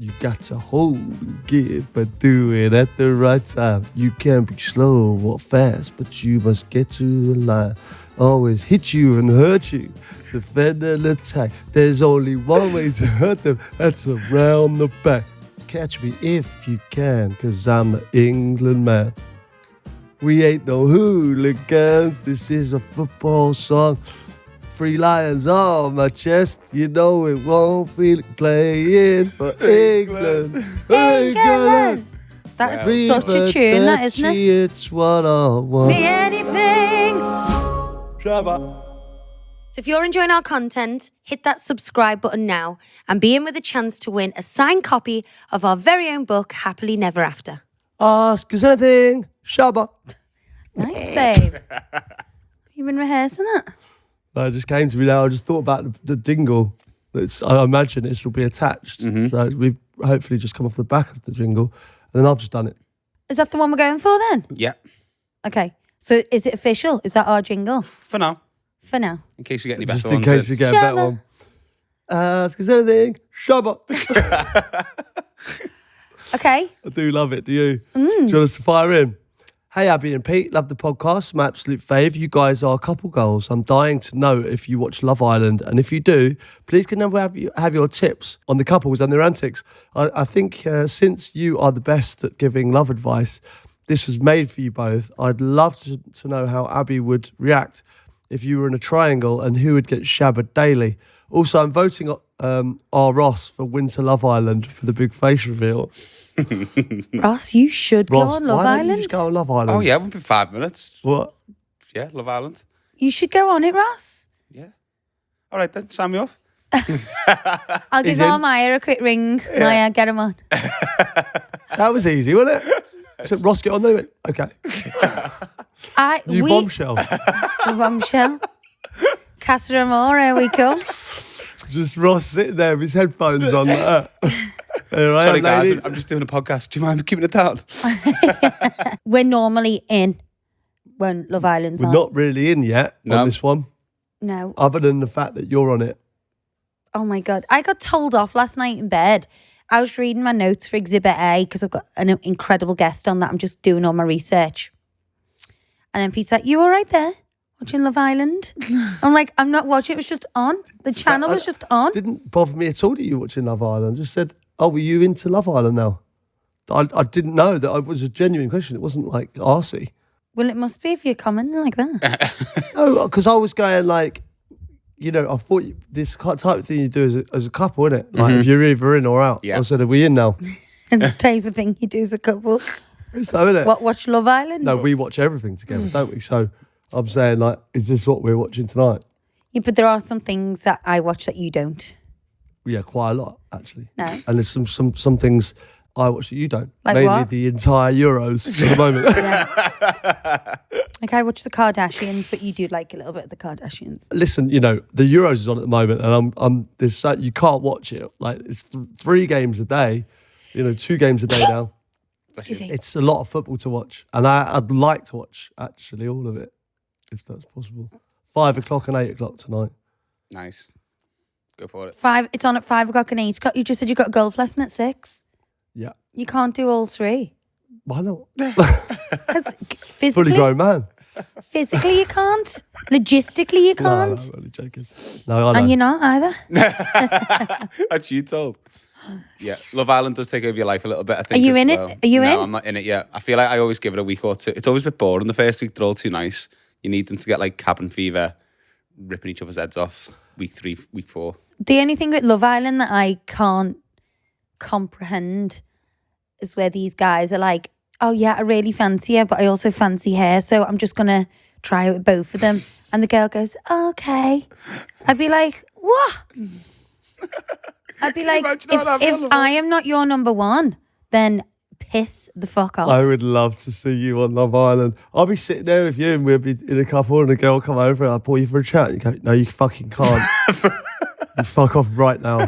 You got to hold and give, but do it at the right time. You can be slow or fast, but you must get to the line. Always hit you and hurt you. Defend and attack. There's only one way to hurt them. That's around the back. Catch me if you can, 'cause I'm the England man. We ain't no hooligans. This is a football song. 3 lions on my chest. You know it won't be playing for England. England. That is such a tune, that, isn't it? It's what I want. Be anything. Shabba. So if you're enjoying our content, hit that subscribe button now and be in with a chance to win a signed copy of our very own book, Happily Never After. Ask us anything. Shabba. Nice, babe. You've been rehearsing that? It just came to me now. I just thought about the jingle. I imagine this will be attached. So we've hopefully just come off the back of the jingle. And then I've just done it. Is that the one we're going for then? Yeah. Okay. So is it official? Is that our jingle? For now. For now. In case you get any better Just in ones. case you get a better Shabba. one. Ask us anything. Shabba. Okay. I do love it. Do you? Do you want us to fire in? Hey, Abby and Pete. Love the podcast. My absolute fave. You guys are couple goals. I'm dying to know if you watch Love Island. And if you do, please can I have your tips on the couples and their antics. I think since you are the best at giving love advice, this was made for you both. I'd love to know how Abby would react if you were in a triangle and who would get shabbered daily. Also, I'm voting R. Ross for Winter Love Island for the big face reveal. Ross, you should go on Love why don't Island. you just go on Love Island? Oh, yeah, it won't be 5 minutes. What? Yeah, Love Island. You should go on it, Ross. Yeah. All right, then, sign me off. I'll give our Maya a quick ring. Yeah. Maya, get him on. That was easy, wasn't it? So Ross, get on there. Okay. Bombshell. The bombshell. Casa Amor, here we come. Just Ross sitting there with his headphones on. Right, Sorry, guys, lady. I'm just doing a podcast. Do you mind keeping it down? We're normally in when Love Island's We're on. not really in yet on this one, No. other than the fact that you're on it. Oh my God. I got told off last night in bed. I was reading my notes for Exhibit A because I've got an incredible guest on that. I'm just doing all my research. And then Pete's like, you all right there? Watching Love Island? I'm like, I'm not watching. It was just on. The channel was just on. Didn't bother me at all that you were watching Love Island. Just said, oh, were you into Love Island now? I didn't know that. It was a genuine question. It wasn't like arsey. Well, it must be if you're commenting like that. No, because I was going like, you know, I thought this type of thing you do as a couple, isn't it? Like if you're either in or out. Yeah. I said, are we in now? And it's type of thing you do as a couple. So, isn't it? What, watch Love Island? No, we watch everything together, don't we? So I'm saying, like, is this what we're watching tonight? Yeah, but there are some things that I watch that you don't. Yeah, quite a lot, actually. No. And there's some things I watch that you don't. Like Mainly what? the entire Euros at the moment. Like I watch the Kardashians, but you do like a little bit of the Kardashians. Listen, you know, the Euros is on at the moment, and you can't watch it. Like, it's 3 games a day, 2 games a day now. Excuse me. It's a lot of football to watch, and I'd like to watch, actually, all of it, if that's possible. 5 o'clock and 8 o'clock tonight. Nice. Go for it. It's on at 5 o'clock and 8 o'clock. You just said you got a golf lesson at 6. Yeah. You can't do all 3. Why not? Because Fully physically, grown man. you can't. Logistically, you can't. No, I'm only joking. No, I know. And you're not either. That's you told. Yeah, Love Island does take over your life a little bit, I think. Are you as in well. it? Are you in? No, I'm not in it yet. I feel like I always give it a week or two. It's always a bit boring the first week. They're all too nice. You need them to get like cabin fever, ripping each other's heads off week 3, week 4. The only thing with Love Island that I can't comprehend is where these guys are like, oh yeah, I really fancy her, but I also fancy her, so I'm just going to try it with both of them. And the girl goes, oh, okay. I'd be like, what? I'd be like, if I am not your number one, then piss the fuck off. I would love to see you on Love Island. I'll be sitting there with you and we'll be in a couple and a girl will come over and I'll pull you for a chat and you go, no, you fucking can't. You fuck off right now.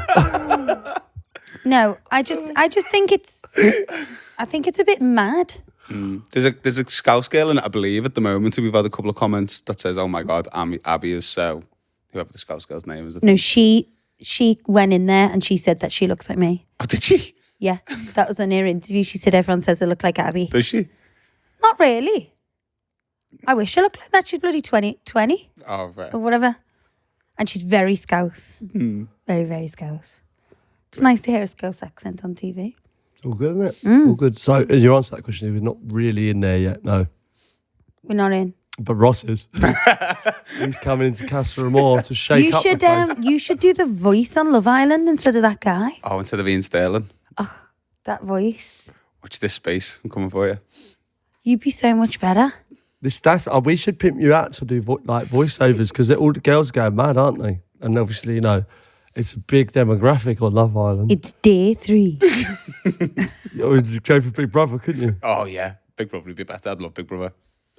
No, I just think it's a bit mad. There's a Scouse girl in it, I believe, at the moment. We've had a couple of comments that says, oh my God, Abby is so, whoever the Scouse girl's name is. No, she went in there and she said that she looks like me. Oh, did she? Yeah, that was on her interview. She said everyone says I look like Abbey. Does she? Not really. I wish I looked like that. She's bloody 20 Oh, right. or whatever. And she's very Scouse. Very, very Scouse. It's nice to hear a Scouse accent on TV. It's all good, isn't it? All good. So, as you answer that question, we're not really in there yet, no. We're not in. But Ross is. He's coming into Casa Amor to shake up the place. You should do the voice on Love Island instead of that guy. Oh, instead of Ian Sterling. That voice. Watch this space. I'm coming for you. You'd be so much better. We should pimp you out to do voiceovers because all the girls are going mad, aren't they? And obviously, it's a big demographic on Love Island. It's day 3. You would go for Big Brother, couldn't you? Oh, yeah. Big Brother would be better. I'd love Big Brother.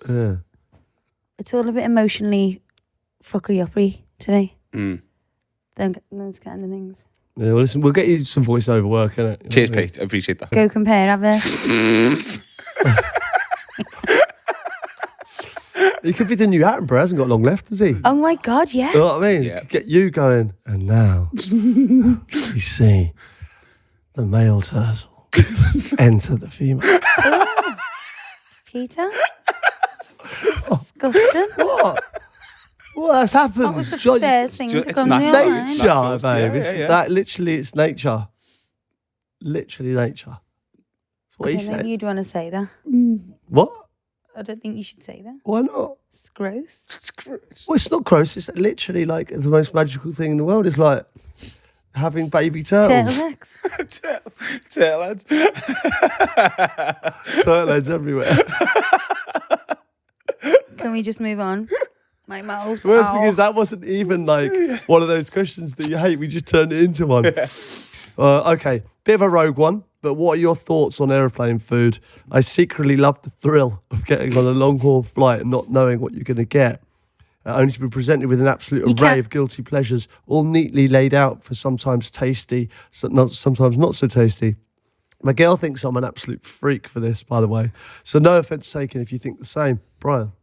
Yeah. It's all a bit emotionally fuckery-uppy today. Those kind of things. Yeah, well, listen, we'll get you some voiceover work, innit? Cheers, Pete. I appreciate that. Go compare, have a... He could be the new Attenborough. Hasn't got long left, has he? Oh my God, yes. You know what I mean? Yeah. Could get you going. And now, you see the male turtle enter the female. Peter? Disgusting. What? What has happened? What was the first thing to it's come to your natural. mind? Nature, Natural. babe. Yeah. That literally, it's nature. Literally nature. That's what I he don't think said. you'd want to say that. What? I don't think you should say that. Why not? It's gross. It's gross. Well, it's not gross. It's literally like the most magical thing in the world. It's like having baby turtles. Turtlenecks. Tailheads. Turtles everywhere. Can we just move on? My mouth. The worst thing is that wasn't even like one of those questions that you hate. We just turned it into one. Okay, bit of a rogue one. But what are your thoughts on aeroplane food? I secretly love the thrill of getting on a long-haul flight and not knowing what you're going to get. Only to be presented with an absolute array of guilty pleasures, all neatly laid out for sometimes tasty, sometimes not so tasty. My girl thinks I'm an absolute freak for this, by the way. So no offence taken if you think the same. Brian?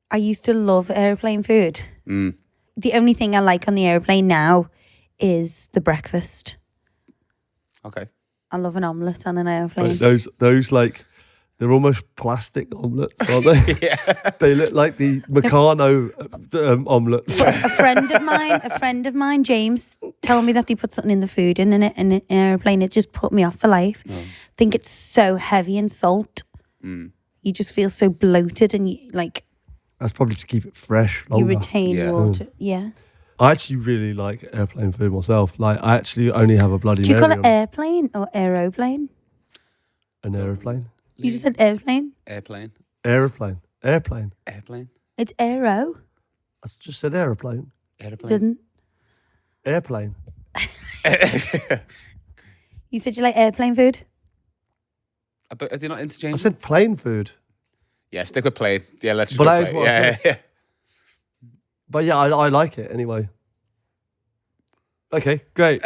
I used to love airplane food. The only thing I like on the airplane now is the breakfast. Okay. I love an omelette on an airplane. Those like, they're almost plastic omelettes, aren't they? Yeah. They look like the Meccano omelettes. A friend of mine, James, told me that they put something in the food in an airplane. It just put me off for life. I think it's so heavy in salt. You just feel so bloated and That's probably to keep it fresh longer. you retain water. Yeah. I actually really like airplane food myself. Like, I actually only have a bloody Do you call Mary it on airplane or aeroplane? an aeroplane. You just said airplane. Airplane. Aeroplane. Airplane. It's aero. I just said aeroplane. Airplane. Didn't Airplane. you said you like airplane food? Are they not I interchangeable? said plane food. Yeah, stick with plane. Yeah, let's just But go that is plane. what I Yeah, said. But yeah, I like it anyway. Okay, great.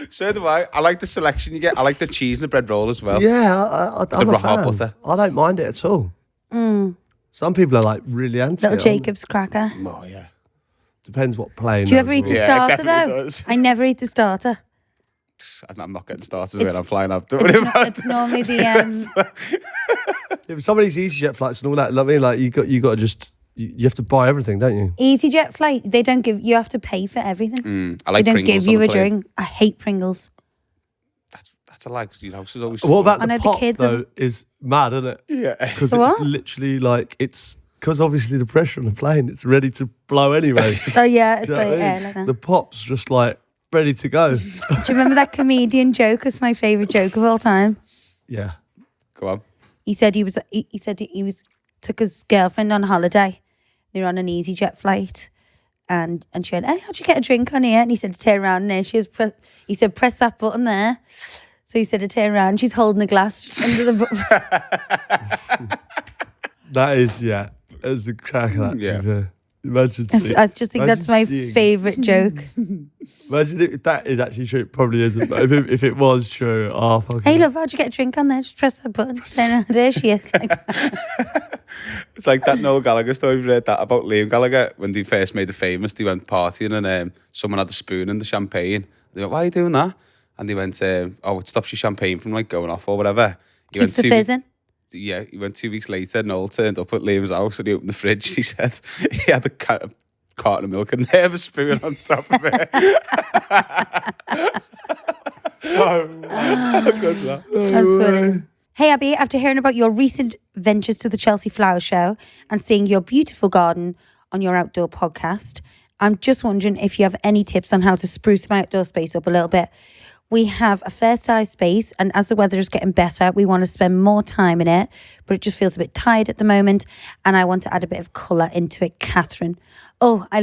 So do I. I like the selection you get. I like the cheese and the bread roll as well. Yeah, I'm a raw fan. butter. I don't mind it at all. Some people are like really anti Little it. Jacob's cracker. Oh, yeah. Depends what plane. Do you ever eat the Yeah, it starter definitely though? does. I never eat the starter. And I'm not getting started It's- when I'm flying up. It's normally the If some of these EasyJet flights and all that, I mean, like you got to just you have to buy everything, don't you? EasyJet flight. They don't give you have to pay for everything. I like They don't Pringles give you on a the plane. drink. I hate Pringles. That's a like. It's always. What about I know the the pop kids though? Is mad, isn't it? Yeah. Because The it's what? literally like it's because obviously the pressure on the plane, it's ready to blow anyway. Oh yeah, it's Do you know like, what I mean? like that. The pop's just like ready to go. Do you remember that comedian joke? It's my favourite joke of all time. Yeah. Go on. He said he took his girlfriend on holiday. They were on an EasyJet flight, and she went, "Hey, how'd you get a drink on here?" And he said, to turn around, and there she was. He said, "Press that button there." So he said to turn around. She's holding a glass under the button. That is, yeah. That's a crack of that. Yeah. Yeah. Imagine. I just think that's my seeing- favourite joke. Imagine if that is actually true. It probably isn't. But if it was true, oh, fuck. Hey, love, how'd you get a drink on there? Just press that button. Turn around. There she is. Like, It's like that Noel Gallagher story. We read that about Liam Gallagher when they first made it famous. They went partying and someone had a spoon in the champagne. They went, "Why are you doing that?" and they went, "Oh, it stops your champagne from like going off or whatever." He Keeps the went fizz in. Yeah, he went 2 weeks later. Noel turned up at Liam's house and he opened the fridge. He said he had a carton of milk and they have a spoon on top of it. Good luck. That's funny. Hey, Abby, after hearing about your recent ventures to the Chelsea Flower Show and seeing your beautiful garden on your outdoor podcast, I'm just wondering if you have any tips on how to spruce my outdoor space up a little bit. We have a fair size space, and as the weather is getting better, we want to spend more time in it, but it just feels a bit tired at the moment, and I want to add a bit of colour into it. Catherine. Oh, I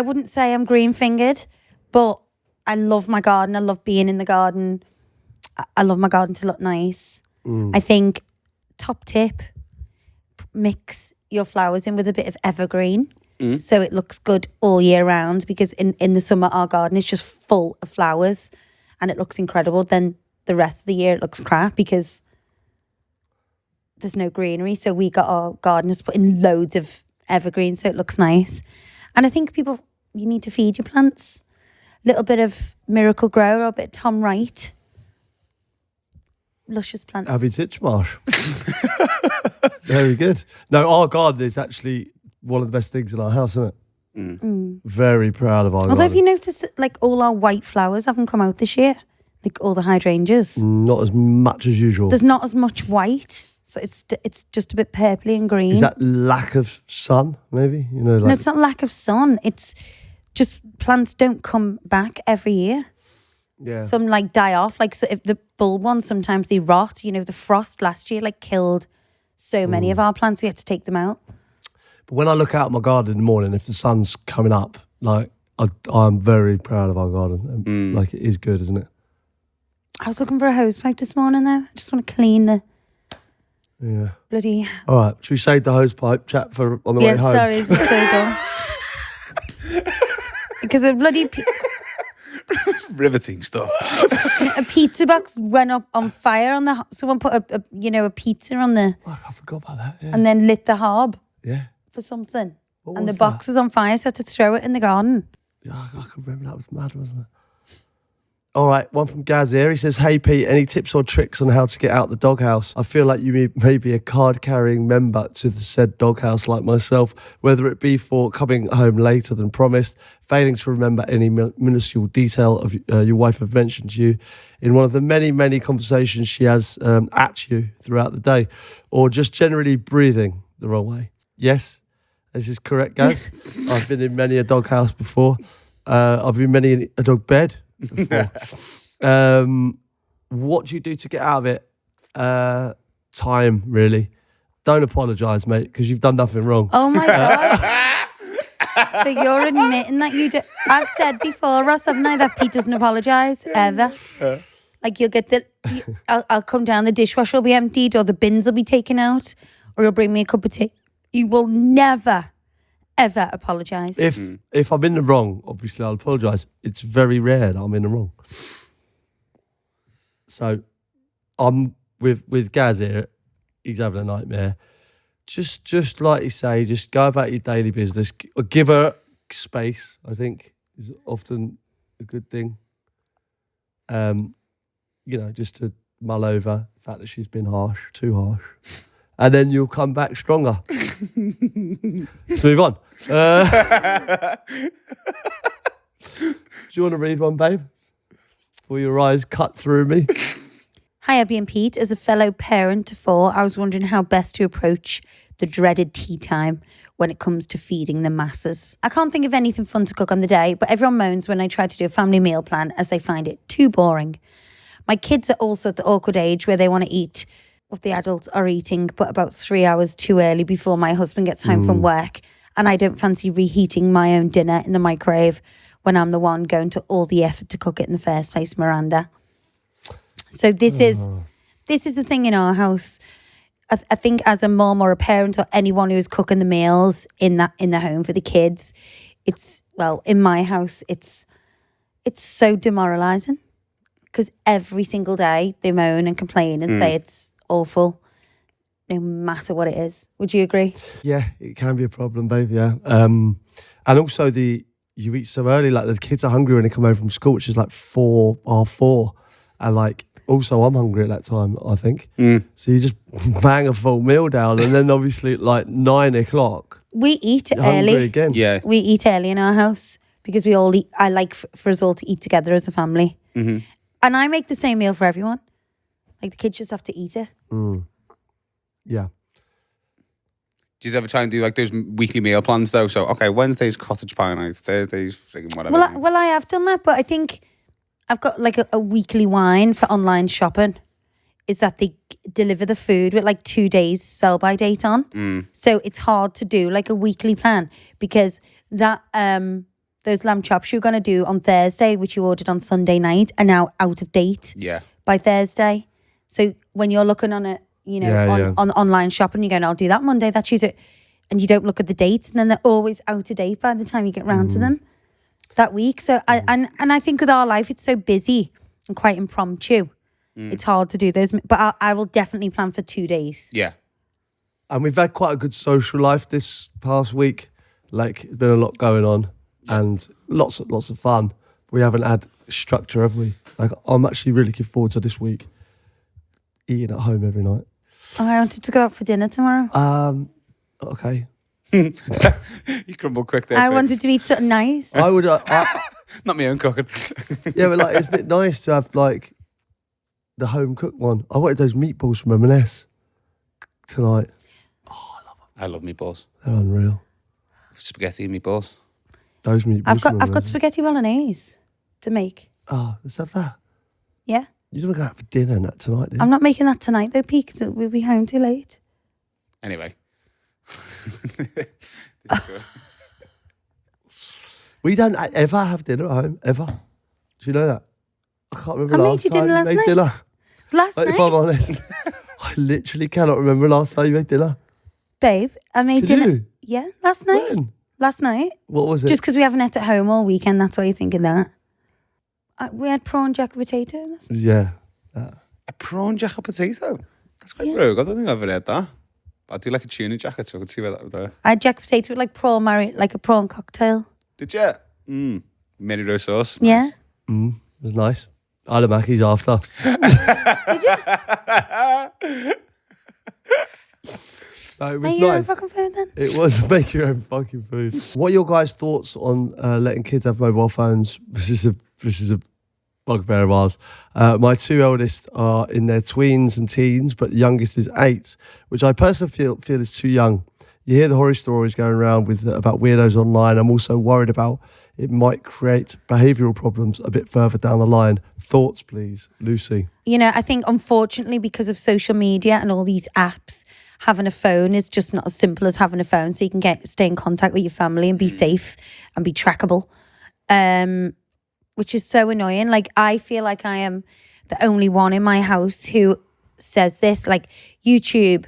wouldn't say I'm green-fingered, but I love my garden. I love being in the garden. I love my garden to look nice. I think, top tip, mix your flowers in with a bit of evergreen. So it looks good all year round, because in the summer our garden is just full of flowers and it looks incredible. Then the rest of the year it looks crap because there's no greenery. So we got our gardeners put in loads of evergreen so it looks nice. And I think you need to feed your plants. A little bit of Miracle Grow or a bit of Tom Wright. Luscious plants. Abbey Titchmarsh. Very good. No, our garden is actually one of the best things in our house, isn't it? Very proud of our garden. Although, have you noticed that like all our white flowers haven't come out this year? Like all the hydrangeas. Not as much as usual. There's not as much white, so it's just a bit purpley and green. Is that lack of sun, maybe? No, it's not lack of sun. It's just plants don't come back every year. Yeah. Some like die off. Like, so if the bulb ones, sometimes they rot. You know, the frost last year like killed so many of our plants. We had to take them out. But when I look out at my garden in the morning, if the sun's coming up, like I'm very proud of our garden. Like, it is good, isn't it? I was looking for a hose pipe this morning though. I just want to clean the bloody... All right, should we save the hose pipe chat for on the way home? Sorry, this is so dumb. Because a bloody... Riveting stuff. A pizza box went up on fire on the... Someone put a pizza on the... Oh, I forgot about that, yeah. And then lit the hob. Yeah. For something. What and was the box was on fire, so I had to throw it in the garden. Yeah, I can remember that was mad, wasn't it? All right, one from Gaz here. He says, "Hey Pete, any tips or tricks on how to get out the doghouse? I feel like you may be a card-carrying member to the said doghouse like myself, whether it be for coming home later than promised, failing to remember any minuscule detail of your wife have mentioned to you in one of the many, many conversations she has at you throughout the day, or just generally breathing the wrong way." Yes, this is correct, Gaz. I've been in many a doghouse before. I've been many in a dog bed before. What do you do to get out of it? Time, really. Don't apologise, mate, because you've done nothing wrong. Oh my God. So you're admitting that you do... I've said before, Ross, haven't I, that Pete doesn't apologise, ever. Like, you'll get I'll come down, the dishwasher will be emptied, or the bins will be taken out, or you'll bring me a cup of tea. You will never, ever apologise. If I'm in the wrong, obviously I'll apologise. It's very rare that I'm in the wrong. So I'm with Gaz here. He's having a nightmare. Just like you say, just go about your daily business. Give her space, I think, is often a good thing. Just to mull over the fact that she's been too harsh. And then you'll come back stronger. Let's move on. Do you want to read one, babe? Before your eyes cut through me. Hi, Abby and Pete. As a fellow parent to 4, I was wondering how best to approach the dreaded tea time when it comes to feeding the masses. I can't think of anything fun to cook on the day, but everyone moans when I try to do a family meal plan as they find it too boring. My kids are also at the awkward age where they want to eat what the adults are eating, but about 3 hours too early before my husband gets home from work, and I don't fancy reheating my own dinner in the microwave when I'm the one going to all the effort to cook it in the first place, Miranda. So this is the thing in our house. I think as a mom or a parent or anyone who's cooking the meals in the home for the kids, in my house, it's so demoralising because every single day they moan and complain and say it's awful, no matter what it is. Would you agree? Yeah, it can be a problem, babe. Yeah, and also you eat so early. Like the kids are hungry when they come home from school, which is like 4:30, and like also I'm hungry at that time. I think so. You just bang a full meal down, and then obviously at like 9 o'clock We eat you're hungry early. again. Yeah. We eat early in our house because we all eat. I like for us all to eat together as a family. Mm-hmm. And I make the same meal for everyone. Like the kids just have to eat it. Yeah. Do you ever try and do like those weekly meal plans though? So okay, Wednesday's cottage pie nights, Thursday's frigging whatever. Well, I have done that, but I think I've got like a weekly wine for online shopping. Is that they deliver the food with like 2 days sell by date on. So it's hard to do like a weekly plan because that those lamb chops you were gonna do on Thursday, which you ordered on Sunday night, are now out of date. Yeah. By Thursday. So when you're looking on it, you know, on online shopping, you're going, I'll do that Monday, that Tuesday. And you don't look at the dates, and then they're always out of date by the time you get round to them that week. So I think with our life, it's so busy and quite impromptu. It's hard to do those, but I will definitely plan for 2 days. Yeah. And we've had quite a good social life this past week. Like, there's been a lot going on and lots of fun. We haven't had structure, have we? Like, I'm actually really looking forward to this week. Eating at home every night. Oh, I wanted to go out for dinner tomorrow. Okay. You crumble quick there. I Pete. wanted to eat something nice. I would. Not my own cooking. Yeah, but like, isn't it nice to have like the home cooked one? I wanted those meatballs from M&S tonight. I love meatballs. They're unreal. Spaghetti and meatballs. Those meatballs. I've got spaghetti bolognese to make. Oh, let's have that. Yeah. You don't want to go out for dinner and that tonight, do you? I'm not making that tonight though, Pete, because we'll be home too late. Anyway. We don't ever have dinner at home, ever. Do you know that? I can't remember I made last you dinner time last you made night. dinner. Last Like, night, if I'm honest, I literally cannot remember last time you made dinner. babe, I made Did dinner. you? Yeah, last night. When? Last night. What was it? Just because we haven't ate at home all weekend, that's why you're thinking that. We had prawn jacket potato. Yeah. A prawn jacket potato? That's quite rogue. I don't think I've ever had that. I do like a tuna jacket, so I could see where that would go. I had jacket potato with like prawn like a prawn cocktail. Did you? Mini roast sauce. Yeah. Nice. It was nice. I had a Mackey's after. No, it was Make your own nice. fucking food then. It was make your own fucking food. What are your guys' thoughts on letting kids have mobile phones? This is a bugbear of ours. My two eldest are in their tweens and teens, but the youngest is 8, which I personally feel is too young. You hear the horror stories going around about weirdos online. I'm also worried about it might create behavioural problems a bit further down the line. Thoughts, please, Lucy. You know, I think unfortunately because of social media and all these apps, having a phone is just not as simple as having a phone. So you can stay in contact with your family and be safe and be trackable, which is so annoying. Like, I feel like I am the only one in my house who says this, like YouTube,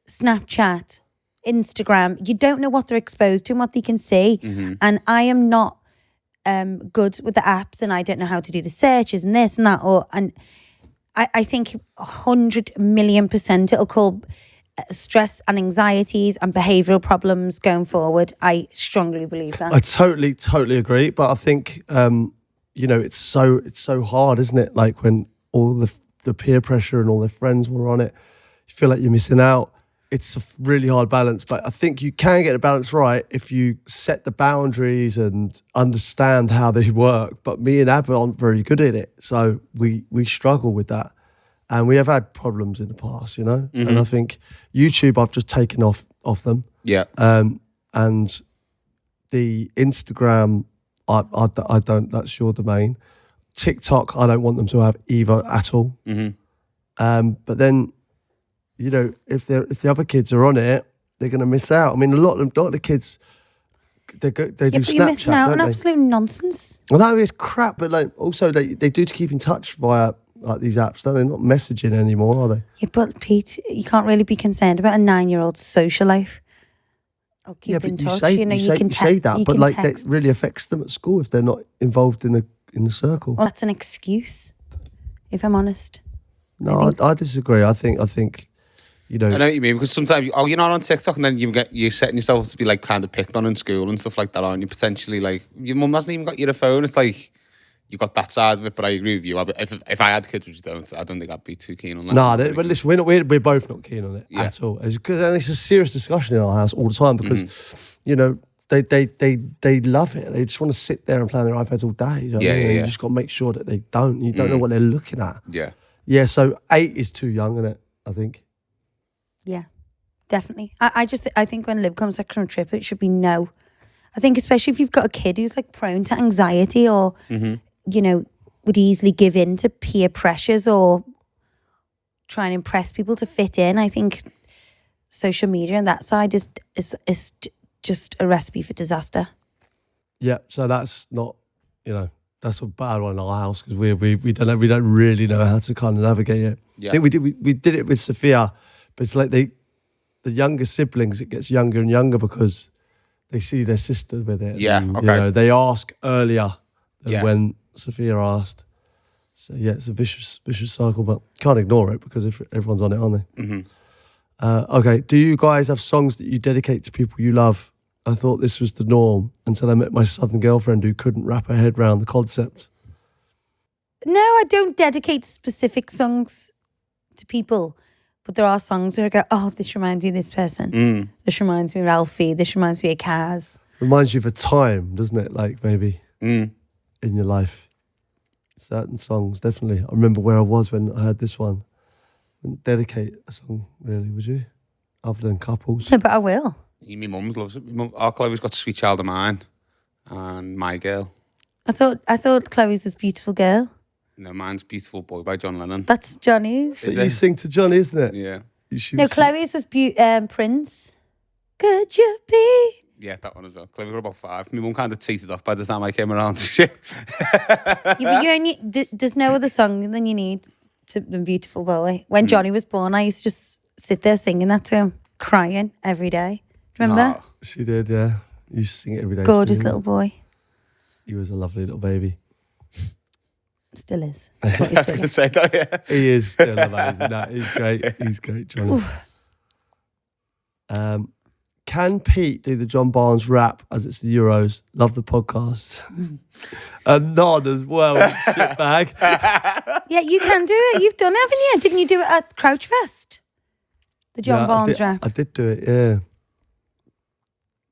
Snapchat, Instagram, you don't know what they're exposed to and what they can see. And I am not good with the apps, and I don't know how to do the searches and this and that. And I think 100,000,000% it'll cause stress and anxieties and behavioural problems going forward. I strongly believe that. I totally agree. But I think, you know, it's so hard, isn't it? Like when all the peer pressure and all their friends were on it, you feel like you're missing out. It's a really hard balance, but I think you can get the balance right if you set the boundaries and understand how they work. But me and Abby aren't very good at it, so we struggle with that, and we have had problems in the past, you know. And I think YouTube, I've just taken off them. Yeah. And the Instagram, I don't. That's your domain. TikTok, I don't want them to have either at all. But then, you know, if the other kids are on it, they're going to miss out. I mean, a lot of the kids, they do But Snapchat, you're missing out on don't they? absolute nonsense. Well, no, it's crap, but like also they do to keep in touch via like these apps, don't they? Not messaging anymore, are they? Yeah, but Pete, you can't really be concerned about a 9-year-old's social life. Oh, keep in touch. You say that, but like that really affects them at school if they're not involved in the circle. Well, that's an excuse, if I'm honest. No, I disagree. I think you know. I know what you mean, because sometimes, you're not on TikTok, and then you're setting yourself up to be like kind of picked on in school and stuff like that, aren't you? Potentially, like, your mum hasn't even got you a phone. It's like, you got that side of it, but I agree with you. If I had kids, which I don't think I'd be too keen on that. No, but listen, we're both not keen on it at all. And it's a serious discussion in our house all the time because, you know, they love it. They just want to sit there and play on their iPads all day. You know what I mean? You just got to make sure that they don't. You don't know what they're looking at. Yeah. Yeah, so 8 is too young, isn't it? I think. Yeah, definitely. I think when Liv comes back from a trip, it should be no. I think especially if you've got a kid who's like prone to anxiety or, you know, would easily give in to peer pressures or try and impress people to fit in. I think social media on that side is just a recipe for disaster. Yeah, so that's not, you know, that's a bad one in our house because we don't really know how to kind of navigate it. Yeah. I think we did it with Sophia, but it's like the younger siblings, it gets younger and younger because they see their sister with it. Yeah, and, okay. You know, they ask earlier than Yeah. when Sophia asked. So yeah, it's a vicious cycle, but can't ignore it because everyone's on it, aren't they? Okay, do you guys have songs that you dedicate to people you love? I thought this was the norm until I met my southern girlfriend who couldn't wrap her head around the concept. No, I don't dedicate specific songs to people, but there are songs where I go, oh, this reminds me of this person. This reminds me of Ralphie. This reminds me of Kaz. Reminds you of a time, doesn't it? Like maybe in your life. Certain songs, definitely. I remember where I was when I heard this one. Wouldn't dedicate a song, really, would you? Other than couples. No, but I will. My mum loves it. Our Chloe's got Sweet Child of Mine and My Girl. I thought Chloe's was Beautiful Girl. No, mine's Beautiful Boy by John Lennon. That's Johnny's. So you sing to Johnny, isn't it? Yeah. No, Chloe's was Prince. Could you be? Yeah, that one as well. Chloe got about 5. My mum kind of teetered off by the time I came around. Yeah, but you only there's no other song than you need than Beautiful Boy. When Johnny was born, I used to just sit there singing that to him, crying every day. Remember? Oh. She did, yeah. You used to sing it every day. Gorgeous little boy. He was a lovely little baby. Still is. I was going to say that, yeah. He is still amazing. No, he's great. He's great, Johnny. Can Pete do the John Barnes rap as it's the Euros? Love the podcast. A nod as well, shitbag. Yeah, you can do it. You've done it, haven't you? Didn't you do it at Crouchfest? The John Barnes rap. I did do it, yeah.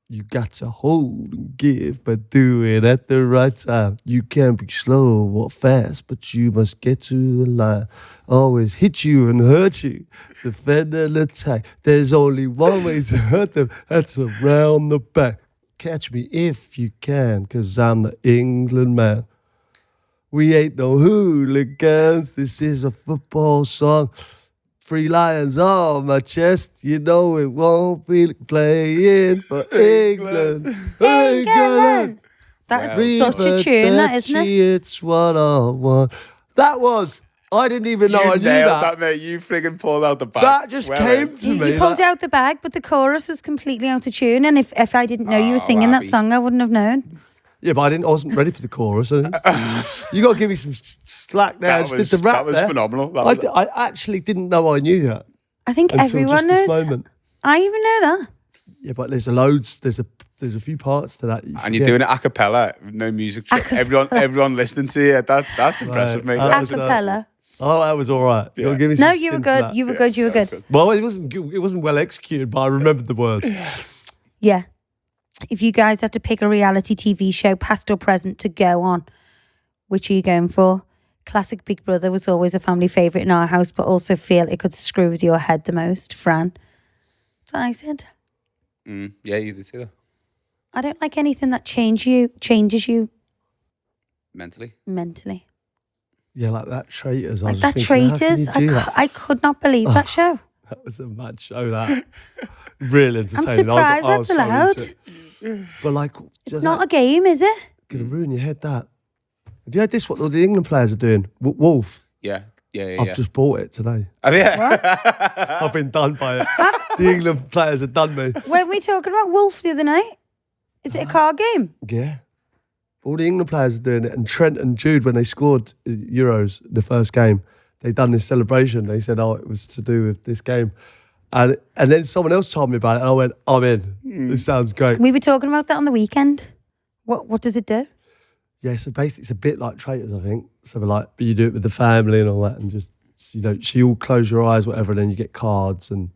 You got to hold and give, but do it at the right time. You can be slow or fast, but you must get to the line. Always hit you and hurt you. Defend and attack. There's only one way to hurt them. That's around the back. Catch me if you can, 'cause I'm the England man. We ain't no hooligans. This is a football song. 3 lions on my chest, you know it won't be playing for England. England. That is such a tune, that, isn't it? It's what I want. That was, I didn't even know I knew that. Mate. You friggin' pulled out the bag. That just came to me. You pulled out the bag, but the chorus was completely out of tune. And if I didn't know you were singing that song, I wouldn't have known. Yeah, but I wasn't ready for the chorus. You got to give me some slack there. I just did the rap that was there. phenomenal. I actually didn't know I knew that. I think until everyone just this knows. moment. I even know that. Yeah, but there's a few parts to that. And you're doing it a cappella, no music. Everyone listening to you. That's impressive, mate. A cappella. Oh, that was all right. Yeah. Give me No, some you were stint for good. that. You were good. You were good. Well, it wasn't good. It wasn't well executed, but I remembered the words. Yeah. If you guys had to pick a reality TV show, past or present, to go on, which are you going for? Classic Big Brother was always a family favourite in our house, but also feel it could screw with your head the most. Fran. That's what I said. Yeah, you did say that. I don't like anything that changes you Mentally. Yeah, like that Traitors. Like that Traitors. I could not believe that show. That was a mad show, that. Really entertaining. I'm surprised I was that's allowed. into it. But like... It's not a game, is it? Going to ruin your head, that. Have you heard this, what all the England players are doing? Wolf. Yeah. I've just bought it today. Have you? I've been done by it. The England players have done me. Weren't we talking about Wolf the other night? Is it a card game? Yeah. All the England players are doing it. And Trent and Jude, when they scored Euros, the first game, they done this celebration. They said, it was to do with this game. And then someone else told me about it, and I went, I'm in. This sounds great. We were talking about that on the weekend. What does it do? Yeah, so basically it's a bit like Traitors, I think. So but you do it with the family and all that, and just, so you all close your eyes, whatever, and then you get cards, and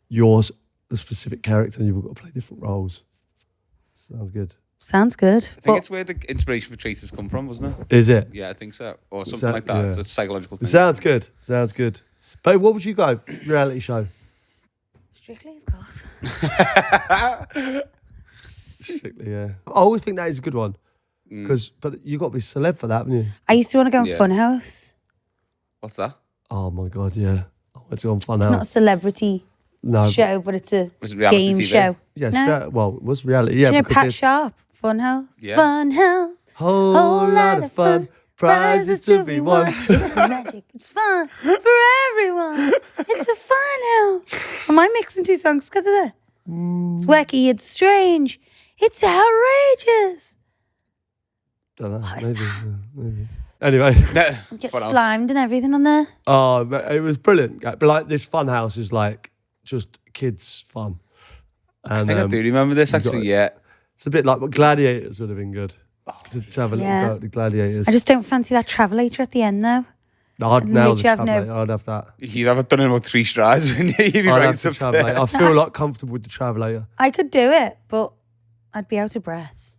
yours, the specific character, and you've all got to play different roles. Sounds good. Sounds good. I think it's where the inspiration for Traitors come from, wasn't it? Is it? Yeah, I think so. Or something like that. Yeah. It's a psychological thing. Sounds good. Sounds good. But what would you go? Reality show? Strictly, of course. Strictly, yeah. I always think that is a good one. But you got to be celeb for that, haven't you? I used to want to go on Funhouse. What's that? Oh my God, yeah. I went to go on Funhouse. It's not a celebrity show, but it's a Was it reality game TV? show. Yes, No. well, it was reality. Yeah, Do you know because Pat there's Sharp? Funhouse. Yeah. Funhouse. whole lot of fun, prizes to be won. It's magic. It's fun for everyone. It's a fun house. Am I mixing two songs together there? It's wacky. It's strange. It's outrageous. Don't know. What is Maybe. Anyway, Get slimed and everything on there. oh, it was brilliant. But like this fun house is like just kids' fun. And, I think I do remember this actually, yeah. It's a bit like what Gladiators would have been good. To have a little Yeah. go at the Gladiators. I just don't fancy that travelator at the end though. I'd nail the literally have no- Travelator. I'd have that. You'd have done it in about 3 strides, wouldn't you? You'd be I'd right have the up there. Travelator. I feel like comfortable with the Travelator. I could do it, but I'd be out of breath.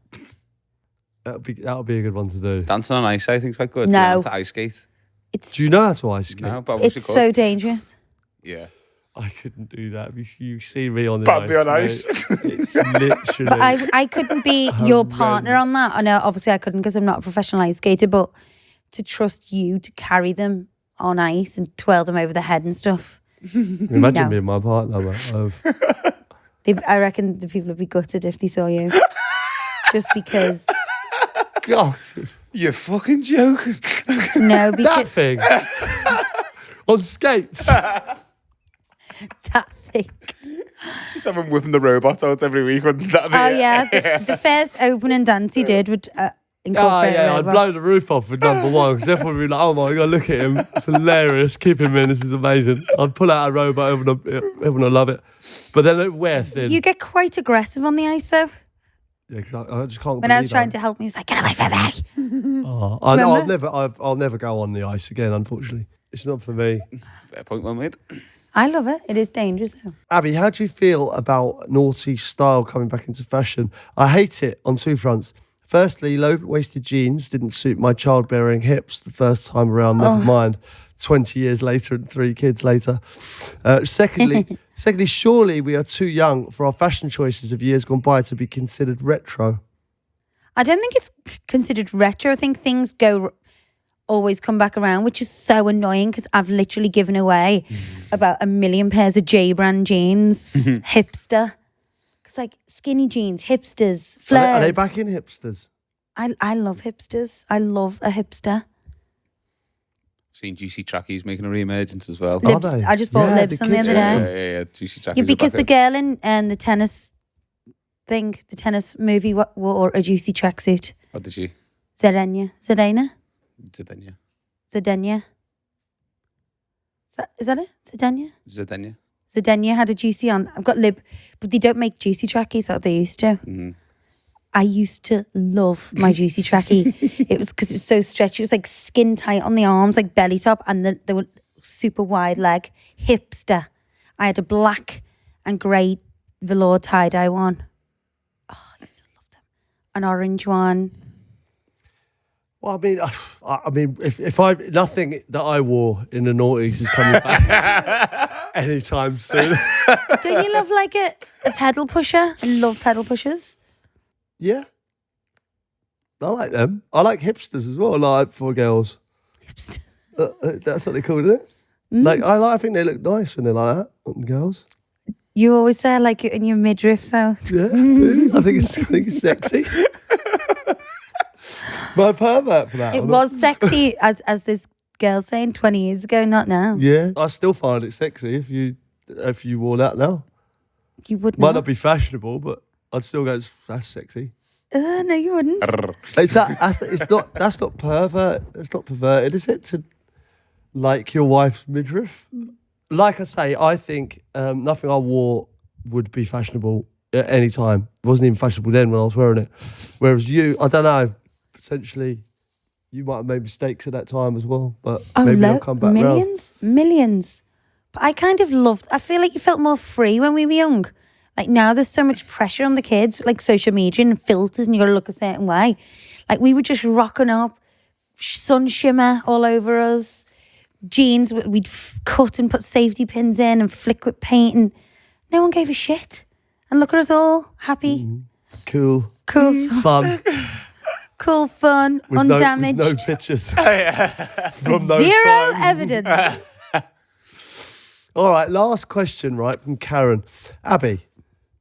That would be a good one to do. Dancing on ice, I think, is quite good. No. Learning to ice skate. It's Do you know how to ice skate? No, but I wish it's you could. so dangerous. Yeah. I couldn't do that. You see me on the But ice. be on mate. ice. It's literally. But I couldn't be your partner on that. I know, obviously I couldn't because I'm not a professional ice skater, but to trust you to carry them on ice and twirl them over the head and stuff. Imagine No. being my partner. Mate. I reckon the people would be gutted if they saw you. Just because. God, You're fucking joking. No, that because thing on skates. that thing. Just have him whipping the robot out every week. Wouldn't that be Oh it? yeah, the first opening dance he did would Oh incorporate yeah, I'd robots. blow the roof off with number one because everyone would be like, "Oh my God, look at him! It's hilarious. Keep him in. This is amazing." I'd pull out a robot. Everyone would love it. But then it wear thin. You get quite aggressive on the ice though. Yeah, 'cause I just can't. When I was believe trying that. to help me, he was like, "Get away from me!" Oh, Remember? I'll never go on the ice again. Unfortunately, it's not for me. Fair point, well made. I love it. It is dangerous though. Abby, how do you feel about naughty style coming back into fashion? I hate it on 2 fronts. Firstly, low-waisted jeans didn't suit my childbearing hips the first time around, never mind 20 years later and 3 kids later. Secondly, surely we are too young for our fashion choices of years gone by to be considered retro. I don't think it's considered retro. I think things always come back around, which is so annoying because I've literally given away about 1 million pairs of J-brand jeans, hipster. It's like skinny jeans, hipsters, flares. Are they back in hipsters? I love hipsters. I love a hipster. Seen Juicy Trackies making a re-emergence as well. Are Libs. they? I just bought Yeah, libs the on the kids other are- day. Yeah. Juicy Trackies. Yeah, are because back the in. girl in the tennis thing, the tennis movie, wore a juicy tracksuit. What did she? Zdenia. Zdenia. Zdenia. Is that it? Zdenia? Zdenia. Zdenia had a juicy on. I've got lib, but they don't make juicy trackies like they used to. I used to love my juicy trackie. It was because it was so stretchy. It was like skin tight on the arms, like belly top, and they were super wide leg. Hipster. I had a black and grey velour tie-dye one. Oh, I used to love them. An orange one. Well, I mean, if nothing that I wore in the noughties is coming back anytime soon. Don't you love like a pedal pusher? I love pedal pushers. Yeah, I like them. I like hipsters as well. I like for girls. Hipster. That's what they call it. Like I think they look nice when they're like that on girls. You always say I like it in your midriff, so. Yeah, I think it's sexy. My pervert for that. It or not? was sexy, as this girl saying 20 years ago, not now. Yeah, I still find it sexy if you wore that now. You would Might not. not be fashionable, but I'd still go. That's sexy. No, you wouldn't. That's not pervert. It's not perverted, is it? To like your wife's midriff. like I say, I think nothing I wore would be fashionable at any time. It wasn't even fashionable then when I was wearing it. Whereas you, I don't know, potentially you might have made mistakes at that time as well, but maybe I'll come back millions. But I kind of loved, I feel like you felt more free when we were young. Like now there's so much pressure on the kids, like social media and filters, and you got to look a certain way. Like we were just rocking up, sun shimmer all over us, jeans we'd cut and put safety pins in and flick with paint, and no one gave a shit. And look at us all, happy. Cool. Cool Fun. Cool fun, With undamaged. no pictures. From those Zero times. evidence. All right, last question, right, from Karen. Abby,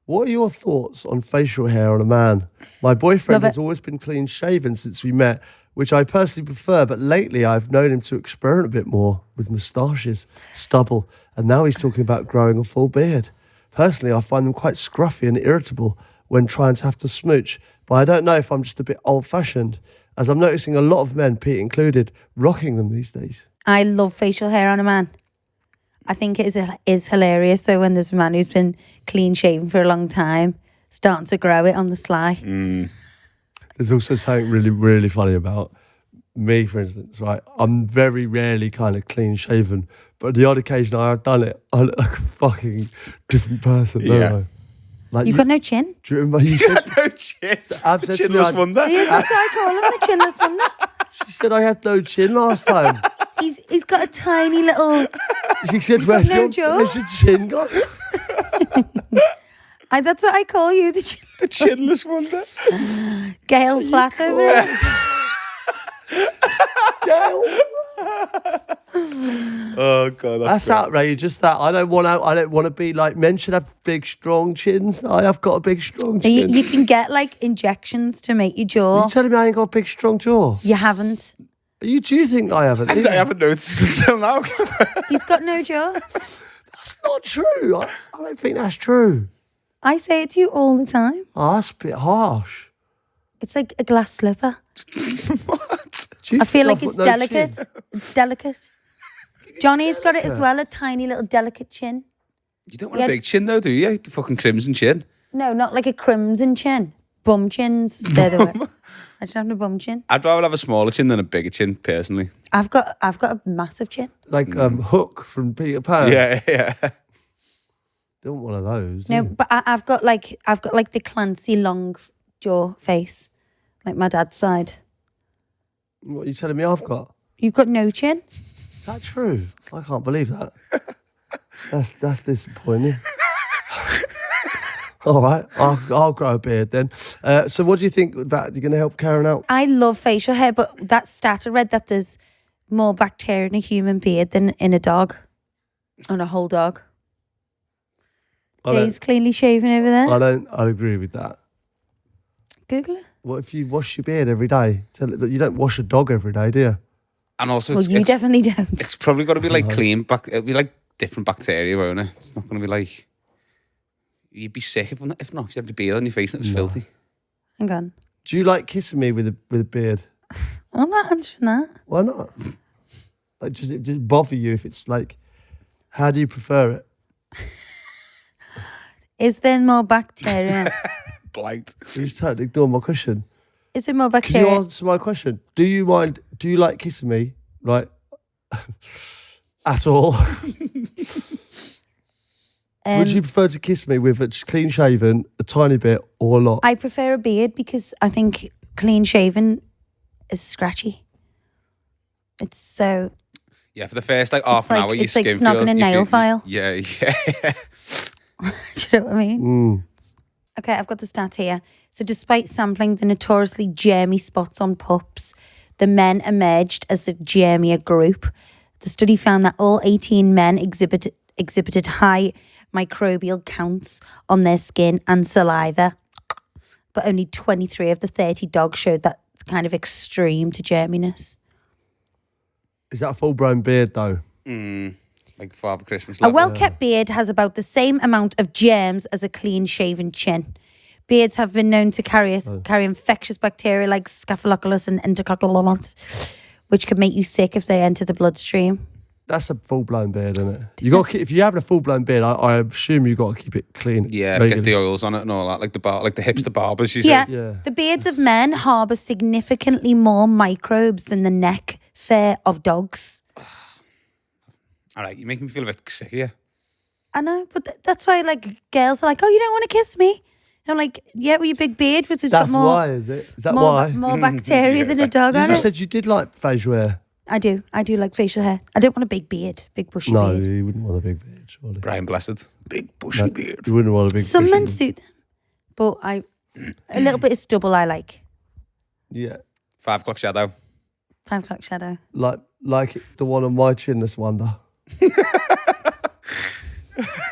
what are your thoughts on facial hair on a man? My boyfriend has always been clean shaven since we met, which I personally prefer, but lately I've known him to experiment a bit more with moustaches, stubble, and now he's talking about growing a full beard. Personally, I find them quite scruffy and irritable when trying to have to smooch, but I don't know if I'm just a bit old-fashioned, as I'm noticing a lot of men, Pete included, rocking them these days. I love facial hair on a man. I think it is hilarious. So when there's a man who's been clean shaven for a long time, starting to grow it on the sly. There's also something really, really funny about me, for instance, right? I'm very rarely kind of clean shaven, but the odd occasion I have done it, I look like a fucking different person, don't I? Like You've got no chin. Do you remember you said No chin. Ab said to me, Chinless wonder. Yes, that's what I call him, the chinless wonder. she said I had no chin last time. He's got a tiny little. She said, got no jaw? where's your chin gone? That's what I call you, the The chinless wonder. Gail flat over it. Gail. Oh god, That's outrageous. That I don't want to be like, men should have big strong chins. I have got a big strong chin. You can get like injections to make your jaw. Are you telling me I ain't got a big strong jaw? You haven't. Do you think I haven't? I haven't noticed until now. He's got no jaw. That's not true. I don't think that's true. I say it to you all the time. Oh, that's a bit harsh. It's like a glass slipper. What? I feel like it's delicate. It's delicate. Johnny's got it as well, a tiny little delicate chin. You don't want a big chin though, do you? The fucking crimson chin. No, not like a crimson chin. Bum chins. They're the way. I just have a bum chin. I'd rather have a smaller chin than a bigger chin, personally. I've got a massive chin. Like Hook from Peter Pan. Yeah. Don't want one of those. No, but I've got like the Clancy long jaw face, like my dad's side. What are you telling me I've got? You've got no chin. Is that true? I can't believe that. That's disappointing. All right, I'll grow a beard then. So what do you think about, you're going to help Karen out? I love facial hair, but that stat I read that there's more bacteria in a human beard than in a dog, on a whole dog. Jay's cleanly shaven over there. I agree with that. Google it. What if you wash your beard every day? You don't wash a dog every day, do you? And also, Well, you definitely don't. it's probably got to be like clean. It'll be like different bacteria, won't it? It's not going to be like. You'd be sick if not. If you had the beard on your face and it was filthy. Hang on. Do you like kissing me with a beard? I'm not answering that. Why not? Like, does it just bother you if it's like? How do you prefer it? Is there more bacteria? Blight. You just totally ignore my question. Is there more Can bacteria? you answer my question? Do you mind? Do you like kissing me? Like at all? Would you prefer to kiss me with a clean shaven, a tiny bit, or a lot? I prefer a beard because I think clean shaven is scratchy. It's so. Yeah, for the first like half an hour, your it's like skin snogging feels, a nail file. Yeah. Do you know what I mean? Okay, I've got the stat here. So despite sampling the notoriously germy spots on pups, the men emerged as the germier group. The study found that all 18 men exhibited high microbial counts on their skin and saliva, but only 23 of the 30 dogs showed that kind of extreme to germiness. Is that a full-blown beard though? Like Father Christmas. A well-kept beard has about the same amount of germs as a clean-shaven chin. Beards have been known to carry infectious bacteria like Staphylococcus and Enterococcus, which can make you sick if they enter the bloodstream. That's a full-blown beard, isn't it? You got if you're having a full-blown beard, I assume you got to keep it clean. Yeah, regularly. get the oils on it and all that, like the hipster barbers. You Yeah. say. Yeah. The beards of men harbour significantly more microbes than the neck fur of dogs. All right, you make me feel a bit sick here. I know, but that's why like girls are like, oh, you don't want to kiss me? And I'm like, yeah, with your big beard, which has That's got more, why, is it? Is that more, why? more bacteria than a dog You on just it. said you did like facial hair. I do like facial hair. I don't want a big beard, big bushy No, beard. you wouldn't want a big beard, surely. Brian Blessed, big bushy beard. You wouldn't want a big Some men bushy- suit them, but a little bit of stubble I like. Yeah. 5 o'clock shadow. 5 o'clock shadow. Like the one on my chin, this wonder.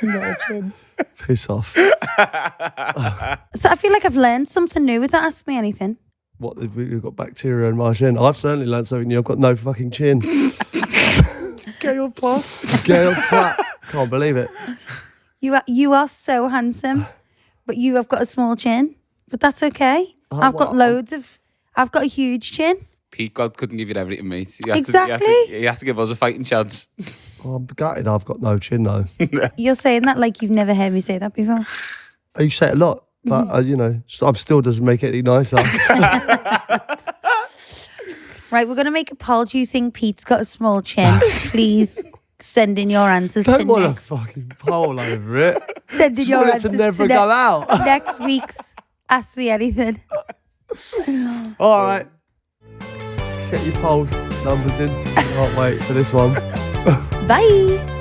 No chin. Piss off. So I feel like I've learned something new with that. Ask me anything. What, we've got bacteria in my chin? I've certainly learned something new. I've got no fucking chin. Gail Plus. Gail Platt. Can't believe it. You are so handsome, but you have got a small chin. But that's okay. I've got I've got a huge chin. Pete God couldn't give you everything, mate. He has Exactly. he has to give us a fighting chance. Oh, I'm gutted I've got no chin, though. You're saying that like you've never heard me say that before. You say it a lot, but, you know, I'm still doesn't make it any nicer. Right, we're going to make a poll. Do you think Pete's got a small chin? Please send in your answers to Don't want a next. fucking poll over it. Send in Just your want it answers to never to go out. next week's Ask Me Anything. All right. Get your polls numbers in. Can't wait for this one. Bye.